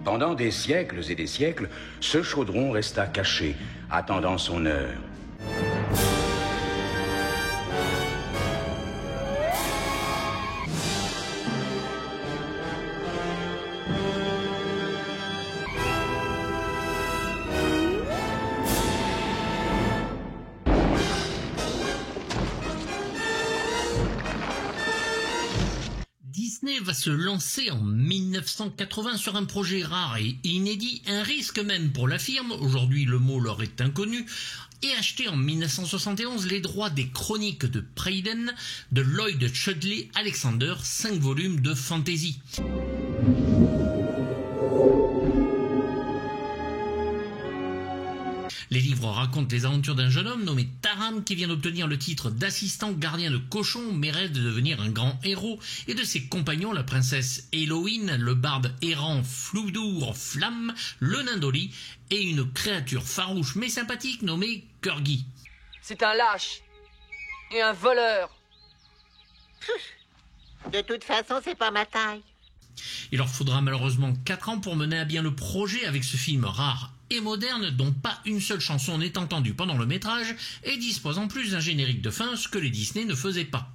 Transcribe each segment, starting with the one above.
Pendant des siècles et des siècles, ce chaudron resta caché, attendant son heure. Disney va se lancer en 1980 sur un projet rare et inédit, un risque même pour la firme, aujourd'hui le mot leur est inconnu, et acheter en 1971 les droits des Chroniques de Pryden de Lloyd Chudley Alexander, 5 volumes de fantasy. Les livres racontent les aventures d'un jeune homme nommé Taram qui vient d'obtenir le titre d'assistant gardien de cochon mais rêve de devenir un grand héros, et de ses compagnons la princesse Eloïne, le barde errant Floudour Flamme, le nain Dolly et une créature farouche mais sympathique nommée Kurgi. C'est un lâche et un voleur. De toute façon, c'est pas ma taille. Il leur faudra malheureusement 4 ans pour mener à bien le projet avec ce film rare et moderne dont pas une seule chanson n'est entendue pendant le métrage et dispose en plus d'un générique de fin, ce que les Disney ne faisaient pas.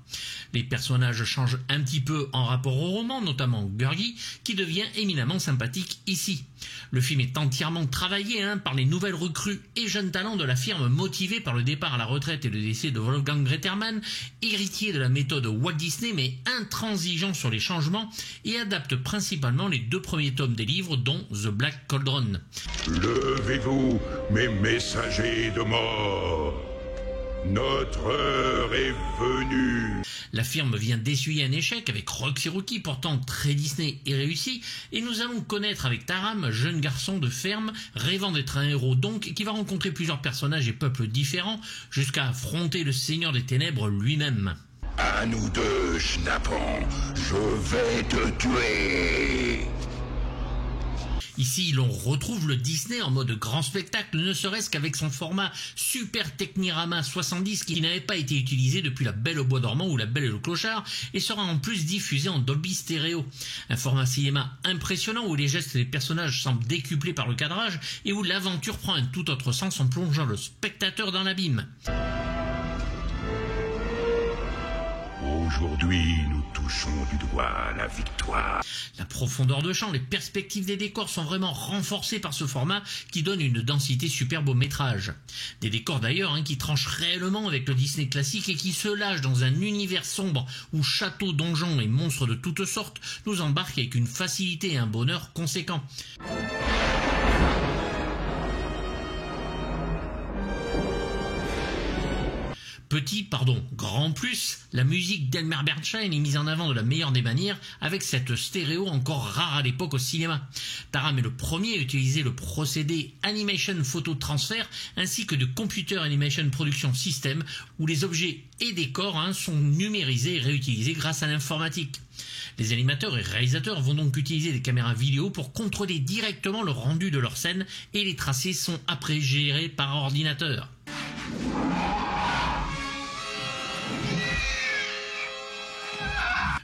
Les personnages changent un petit peu en rapport au roman, notamment Gurgi, qui devient éminemment sympathique ici. Le film est entièrement travaillé par les nouvelles recrues et jeunes talents de la firme motivés par le départ à la retraite et le décès de Wolfgang Reitermann, héritier de la méthode Walt Disney mais intransigeant sur les changements, et adapte principalement les 2 premiers tomes des livres dont The Black Cauldron. Levez-vous, mes messagers de mort. Notre heure est venue. La firme vient d'essuyer un échec avec Roxy Rookie, pourtant très Disney et réussi, et nous allons connaître avec Taram, jeune garçon de ferme, rêvant d'être un héros donc, qui va rencontrer plusieurs personnages et peuples différents, jusqu'à affronter le Seigneur des Ténèbres lui-même. À nous deux, Schnappant, je vais te tuer. Ici, l'on retrouve le Disney en mode grand spectacle, ne serait-ce qu'avec son format Super Technirama 70 qui n'avait pas été utilisé depuis La Belle au Bois dormant ou La Belle et le Clochard, et sera en plus diffusé en Dolby Stereo. Un format cinéma impressionnant où les gestes des personnages semblent décuplés par le cadrage et où l'aventure prend un tout autre sens en plongeant le spectateur dans l'abîme. Aujourd'hui, nous touchons du doigt la victoire. La profondeur de champ, les perspectives des décors sont vraiment renforcées par ce format qui donne une densité superbe au métrage. Des décors d'ailleurs qui tranchent réellement avec le Disney classique et qui se lâchent dans un univers sombre où châteaux, donjons et monstres de toutes sortes nous embarquent avec une facilité et un bonheur conséquents. Grand plus, la musique d'Elmer Bernstein est mise en avant de la meilleure des manières avec cette stéréo encore rare à l'époque au cinéma. Taram est le premier à utiliser le procédé Animation Photo Transfer ainsi que de Computer Animation Production System où les objets et décors sont numérisés et réutilisés grâce à l'informatique. Les animateurs et réalisateurs vont donc utiliser des caméras vidéo pour contrôler directement le rendu de leur scène et les tracés sont après gérés par ordinateur.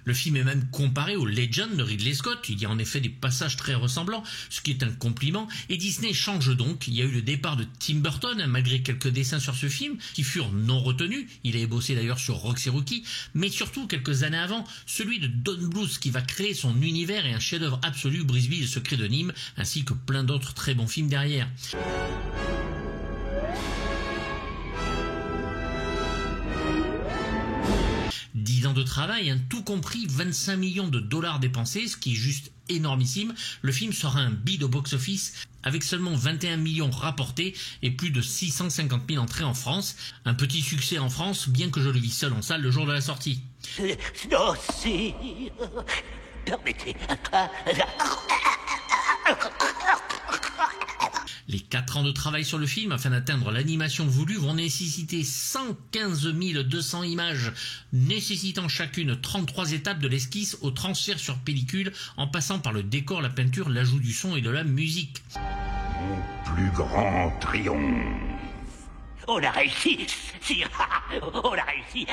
Le film est même comparé au Legend de Ridley Scott, il y a en effet des passages très ressemblants, ce qui est un compliment, et Disney change donc. Il y a eu le départ de Tim Burton, malgré quelques dessins sur ce film, qui furent non retenus, il avait bossé d'ailleurs sur Roxy Rookie, mais surtout quelques années avant, celui de Don Bluth qui va créer son univers et un chef-d'œuvre absolu, Brisby, le secret de Nîmes, ainsi que plein d'autres très bons films derrière. 10 ans de travail, tout compris 25 millions de dollars dépensés, ce qui est juste énormissime. Le film sera un bid au box-office avec seulement 21 millions rapportés et plus de 650 000 entrées en France. Un petit succès en France, bien que je le vis seul en salle le jour de la sortie. Non, si. Permettez. Les 4 ans de travail sur le film afin d'atteindre l'animation voulue vont nécessiter 115 200 images, nécessitant chacune 33 étapes de l'esquisse au transfert sur pellicule, en passant par le décor, la peinture, l'ajout du son et de la musique. Mon plus grand triomphe. On a réussi, sire. On a réussi.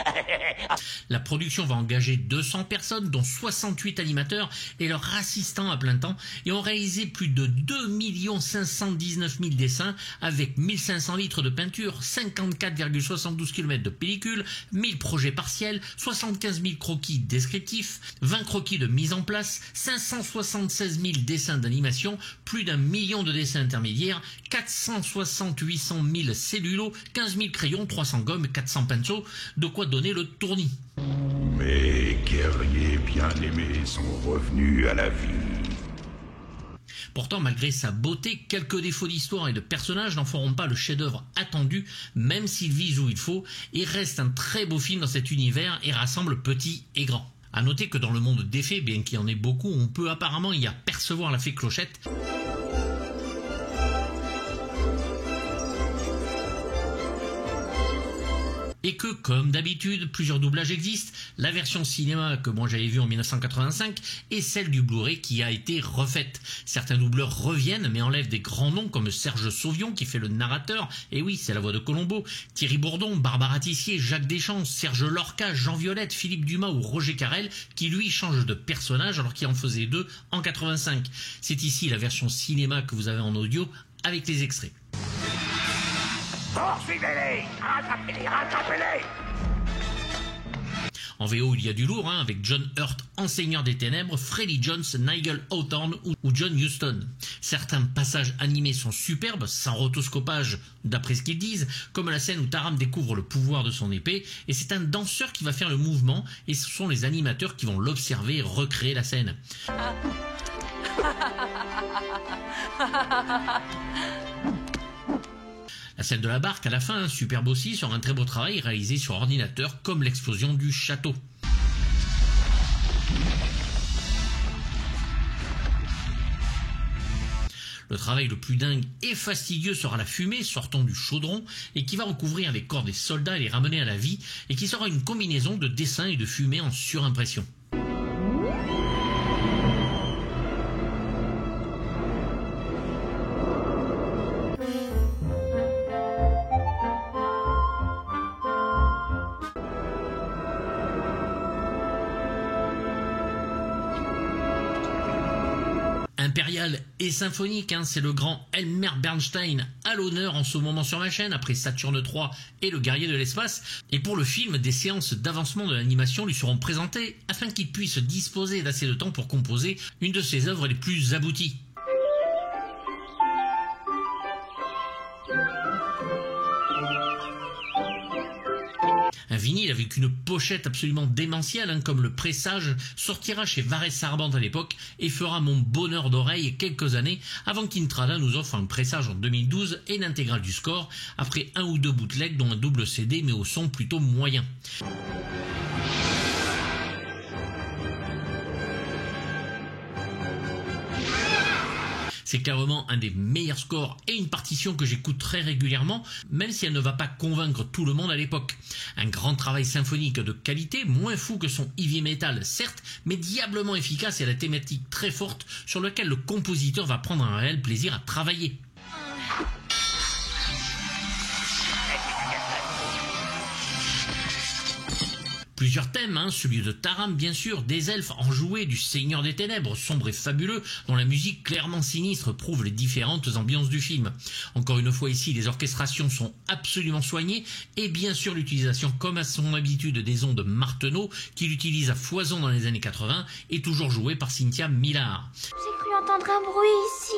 La production va engager 200 personnes, dont 68 animateurs et leurs assistants à plein temps, et ont réalisé plus de 2 519 000 dessins avec 1500 litres de peinture, 54,72 km de pellicule, 1000 projets partiels, 75 000 croquis descriptifs, 20 croquis de mise en place, 576 000 dessins d'animation, plus d'1 million de dessins intermédiaires, 800 000 cellulos, 15 000 crayons, 300 gommes, 400 pinceaux, de quoi donner le tournis. Mes guerriers bien-aimés sont revenus à la vie. Pourtant, malgré sa beauté, quelques défauts d'histoire et de personnages n'en feront pas le chef-d'œuvre attendu, même s'il vise où il faut, et reste un très beau film dans cet univers et rassemble petits et grands. A noter que dans le monde des fées, bien qu'il y en ait beaucoup, on peut apparemment y apercevoir la fée Clochette. Et que, comme d'habitude, plusieurs doublages existent. La version cinéma que moi j'avais vue en 1985 et celle du Blu-ray qui a été refaite. Certains doubleurs reviennent mais enlèvent des grands noms comme Serge Sauvion qui fait le narrateur, et oui c'est la voix de Colombo, Thierry Bourdon, Barbara Tissier, Jacques Deschamps, Serge Lorca, Jean Violette, Philippe Dumas ou Roger Carrel qui lui change de personnage alors qu'il en faisait 2 en 85. C'est ici la version cinéma que vous avez en audio avec les extraits. Poursuivez-les! Rattrapez-les! Rattrapez-les! En VO, il y a du lourd, avec John Hurt en Seigneur des Ténèbres, Freddie Jones, Nigel Hawthorne ou John Huston. Certains passages animés sont superbes, sans rotoscopage d'après ce qu'ils disent, comme la scène où Taram découvre le pouvoir de son épée, et c'est un danseur qui va faire le mouvement, et ce sont les animateurs qui vont l'observer et recréer la scène. La scène de la barque à la fin, superbe aussi, sur un très beau travail réalisé sur ordinateur comme l'explosion du château. Le travail le plus dingue et fastidieux sera la fumée sortant du chaudron et qui va recouvrir les corps des soldats et les ramener à la vie et qui sera une combinaison de dessin et de fumée en surimpression. Impérial et symphonique, c'est le grand Elmer Bernstein à l'honneur en ce moment sur ma chaîne après Saturne 3 et le guerrier de l'espace. Et pour le film, des séances d'avancement de l'animation lui seront présentées afin qu'il puisse disposer d'assez de temps pour composer une de ses œuvres les plus abouties. Un vinyle avec une pochette absolument démentielle, comme le Présage, sortira chez Varese-Sarabande à l'époque et fera mon bonheur d'oreille quelques années avant qu'Intrada nous offre un Présage en 2012 et l'intégrale du score, après 1 ou 2 bootlegs dont un double CD mais au son plutôt moyen. C'est clairement un des meilleurs scores et une partition que j'écoute très régulièrement, même si elle ne va pas convaincre tout le monde à l'époque. Un grand travail symphonique de qualité, moins fou que son heavy metal certes, mais diablement efficace et à la thématique très forte sur laquelle le compositeur va prendre un réel plaisir à travailler. Plusieurs thèmes, celui de Taram bien sûr, des elfes enjoués, du Seigneur des Ténèbres, sombre et fabuleux, dont la musique clairement sinistre prouve les différentes ambiances du film. Encore une fois ici, les orchestrations sont absolument soignées, et bien sûr l'utilisation comme à son habitude des ondes Martenot, qu'il utilise à foison dans les années 80, est toujours jouée par Cynthia Millard. J'ai cru entendre un bruit ici.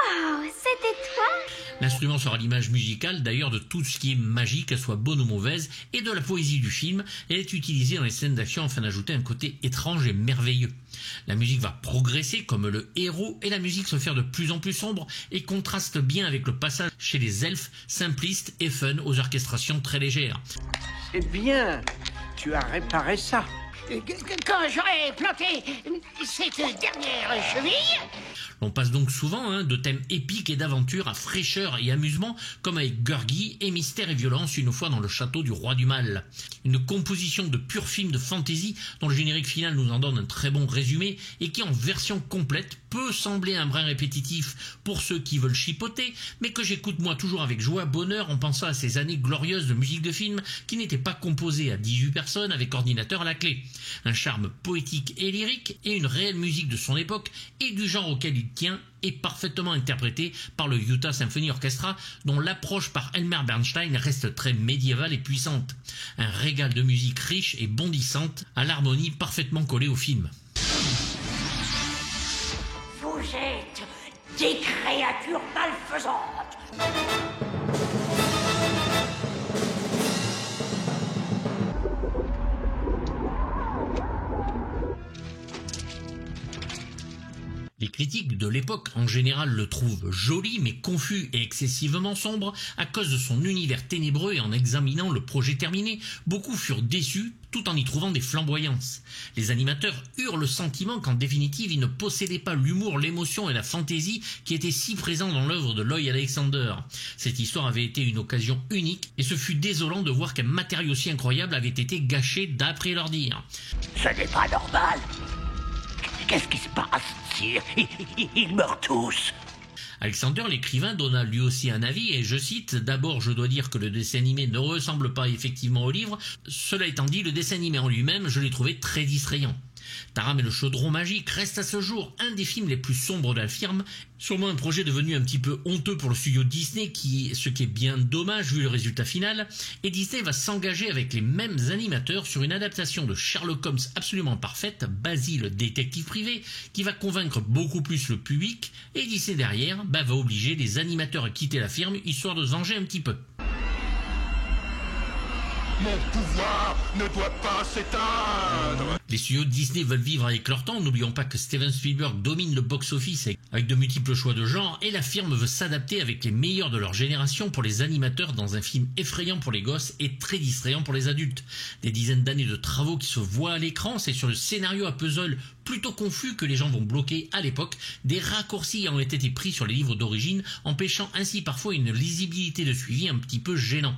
Oh, c'était toi? L'instrument sera l'image musicale d'ailleurs de tout ce qui est magie, qu'elle soit bonne ou mauvaise, et de la poésie du film, et est utilisée dans les scènes d'action afin d'ajouter un côté étrange et merveilleux. La musique va progresser comme le héros, et la musique se fait de plus en plus sombre, et contraste bien avec le passage chez les elfes, simplistes et fun aux orchestrations très légères. C'est bien, tu as réparé ça. Quand j'aurai planté cette dernière cheville... On passe donc souvent de thèmes épiques et d'aventure à fraîcheur et amusement, comme avec Gurgi et Mystère et Violence une fois dans le château du roi du mal. Une composition de pur film de fantasy dont le générique final nous en donne un très bon résumé et qui en version complète peut sembler un brin répétitif pour ceux qui veulent chipoter, mais que j'écoute moi toujours avec joie, bonheur, en pensant à ces années glorieuses de musique de film qui n'étaient pas composées à 18 personnes avec ordinateur à la clé. Un charme poétique et lyrique et une réelle musique de son époque et du genre auquel il tient est parfaitement interprété par le Utah Symphony Orchestra, dont l'approche par Elmer Bernstein reste très médiévale et puissante. Un régal de musique riche et bondissante, à l'harmonie parfaitement collée au film. Vous êtes des créatures malfaisantes. Les critiques de l'époque en général le trouvent joli mais confus et excessivement sombre à cause de son univers ténébreux, et en examinant le projet terminé, beaucoup furent déçus tout en y trouvant des flamboyances. Les animateurs eurent le sentiment qu'en définitive ils ne possédaient pas l'humour, l'émotion et la fantaisie qui étaient si présents dans l'œuvre de Lloyd Alexander. Cette histoire avait été une occasion unique et ce fut désolant de voir qu'un matériau si incroyable avait été gâché d'après leur dire. Ce n'est pas normal. Qu'est-ce qui se passe, sire? Ils meurent tous. Alexander, l'écrivain, donna lui aussi un avis et je cite: « D'abord, je dois dire que le dessin animé ne ressemble pas effectivement au livre. Cela étant dit, le dessin animé en lui-même, je l'ai trouvé très distrayant. » Taram et le chaudron magique reste à ce jour un des films les plus sombres de la firme, sûrement un projet devenu un petit peu honteux pour le studio Disney, ce qui est bien dommage vu le résultat final, et Disney va s'engager avec les mêmes animateurs sur une adaptation de Sherlock Holmes absolument parfaite, Basil, détective privé, qui va convaincre beaucoup plus le public, et Disney derrière va obliger les animateurs à quitter la firme histoire de venger un petit peu. Mon pouvoir ne doit pas s'éteindre. Les studios Disney veulent vivre avec leur temps. N'oublions pas que Steven Spielberg domine le box-office avec de multiples choix de genre, et la firme veut s'adapter avec les meilleurs de leur génération pour les animateurs dans un film effrayant pour les gosses et très distrayant pour les adultes. Des dizaines d'années de travaux qui se voient à l'écran, c'est sur le scénario à puzzle plutôt confus que les gens vont bloquer à l'époque. Des raccourcis ont été pris sur les livres d'origine, empêchant ainsi parfois une lisibilité de suivi un petit peu gênant.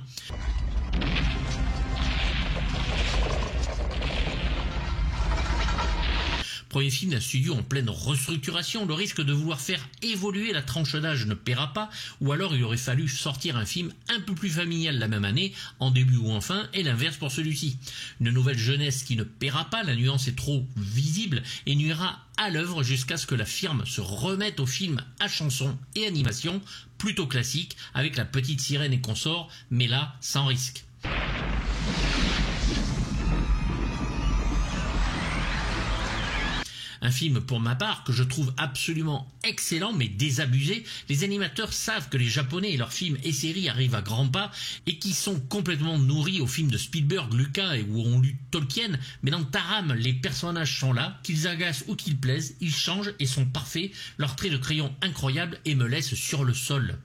Premier film d'un studio en pleine restructuration, le risque de vouloir faire évoluer la tranche d'âge ne paiera pas, ou alors il aurait fallu sortir un film un peu plus familial la même année, en début ou en fin, et l'inverse pour celui-ci. Une nouvelle jeunesse qui ne paiera pas, la nuance est trop visible et nuira à l'œuvre jusqu'à ce que la firme se remette au film à chansons et animation, plutôt classique, avec la petite sirène et consorts, mais là, sans risque. Un film pour ma part que je trouve absolument excellent mais désabusé. Les animateurs savent que les Japonais et leurs films et séries arrivent à grands pas et qui sont complètement nourris aux films de Spielberg, Lucas et où on lu Tolkien. Mais dans Taram, les personnages sont là, qu'ils agacent ou qu'ils plaisent, ils changent et sont parfaits. Leurs traits de crayon incroyables et me laissent sur le sol.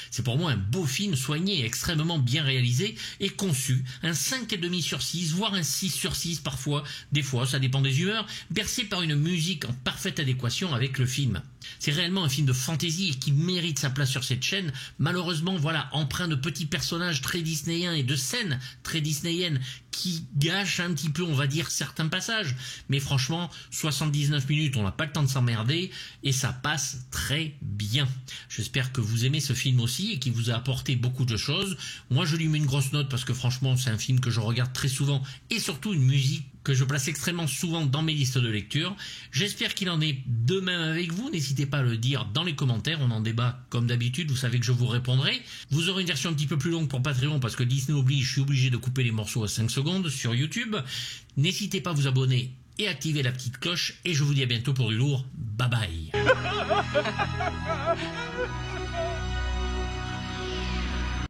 C'est pour moi un beau film soigné et extrêmement bien réalisé et conçu, un 5,5 sur 6, voire un 6 sur 6 parfois, des fois, ça dépend des humeurs, bercé par une musique en parfaite adéquation avec le film. C'est réellement un film de fantaisie et qui mérite sa place sur cette chaîne. Malheureusement, voilà, empreint de petits personnages très disneyens et de scènes très disneyennes qui gâchent un petit peu, on va dire, certains passages. Mais franchement, 79 minutes, on n'a pas le temps de s'emmerder et ça passe très bien. J'espère que vous aimez ce film aussi et qu'il vous a apporté beaucoup de choses. Moi, je lui mets une grosse note parce que franchement, c'est un film que je regarde très souvent et surtout une musique que je place extrêmement souvent dans mes listes de lecture. J'espère qu'il en est de même avec vous. N'hésitez pas à le dire dans les commentaires. On en débat comme d'habitude. Vous savez que je vous répondrai. Vous aurez une version un petit peu plus longue pour Patreon parce que Disney oblige. Je suis obligé de couper les morceaux à 5 secondes sur YouTube. N'hésitez pas à vous abonner et activer la petite cloche. Et je vous dis à bientôt pour du lourd. Bye bye.